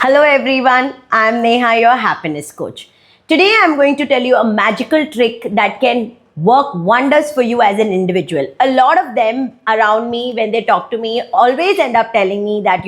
Hello everyone, I am Neha, your happiness coach. Today I am going to tell you a magical trick that can work wonders for you as an individual. A lot of them around me, when they talk to me, always end up telling me that,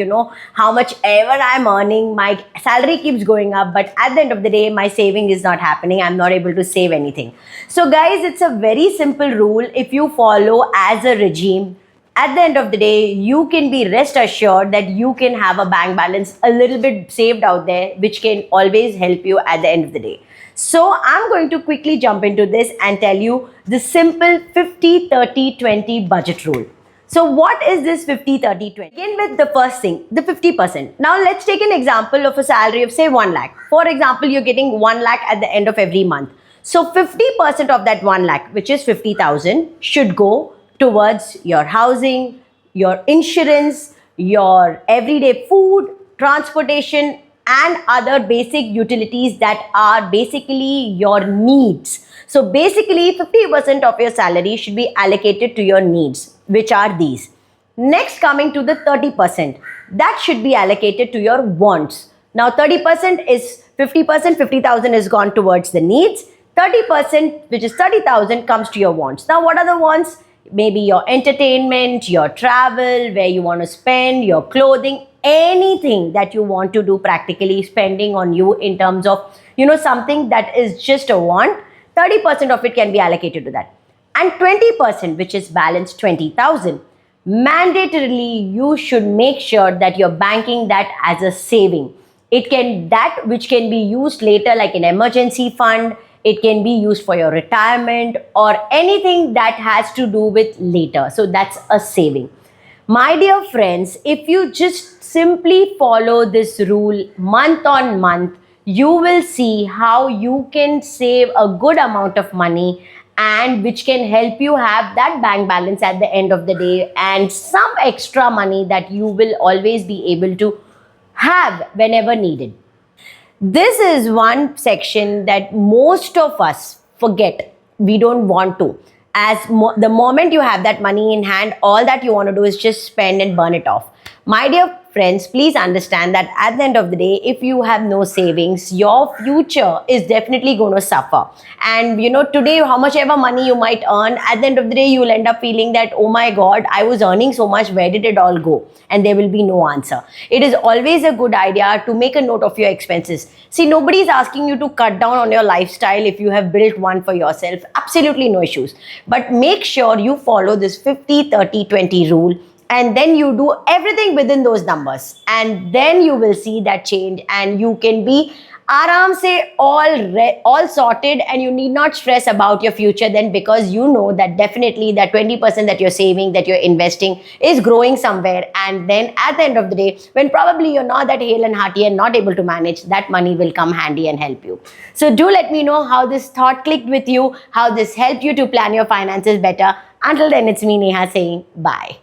how much ever I'm earning, my salary keeps going up, but at the end of the day, my saving is not happening. I'm not able to save anything. So guys, it's a very simple rule. If you follow as a regime, at the end of the day, you can be rest assured that you can have a bank balance a little bit saved out there, which can always help you at the end of the day. So I'm going to quickly jump into this and tell you the simple 50-30-20 budget rule. So what is this 50-30-20? Begin with the first thing, the 50%. Now let's take an example of a salary of say 1 lakh. For example, you're getting 1 lakh at the end of every month. So 50% of that 1 lakh, which is 50,000, should go towards your housing, your insurance, your everyday food, transportation, and other basic utilities that are basically your needs. So basically 50% of your salary should be allocated to your needs, which are these. Next, coming to the 30%, that should be allocated to your wants. Now 30% is 50%, 50,000 is gone towards the needs. 30%, which is 30,000, comes to your wants. Now what are the wants? Maybe your entertainment, your travel, where you want to spend, your clothing, anything that you want to do practically spending on you in terms of, something that is just a want, 30% of it can be allocated to that. And 20%, which is balance 20,000, mandatorily you should make sure that you're banking that as a saving. That which can be used later like an emergency fund. It can be used for your retirement or anything that has to do with later. So that's a saving. My dear friends, if you just simply follow this rule month on month, you will see how you can save a good amount of money and which can help you have that bank balance at the end of the day and some extra money that you will always be able to have whenever needed. This is one section that most of us forget. We don't want to. The moment you have that money in hand, all that you want to do is just spend and burn it off. My dear friends, please understand that at the end of the day, if you have no savings, your future is definitely going to suffer. And today, how much ever money you might earn, at the end of the day, you will end up feeling that, oh my God, I was earning so much, where did it all go? And there will be no answer. It is always a good idea to make a note of your expenses. See, nobody is asking you to cut down on your lifestyle if you have built one for yourself. Absolutely no issues. But make sure you follow this 50-30-20 rule. And then you do everything within those numbers. And then you will see that change and you can be aram se all sorted and you need not stress about your future then, because you know that definitely that 20% that you're saving, that you're investing is growing somewhere. And then at the end of the day, when probably you're not that hale and hearty and not able to manage, that money will come handy and help you. So do let me know how this thought clicked with you, how this helped you to plan your finances better. Until then, it's me, Neha, saying bye.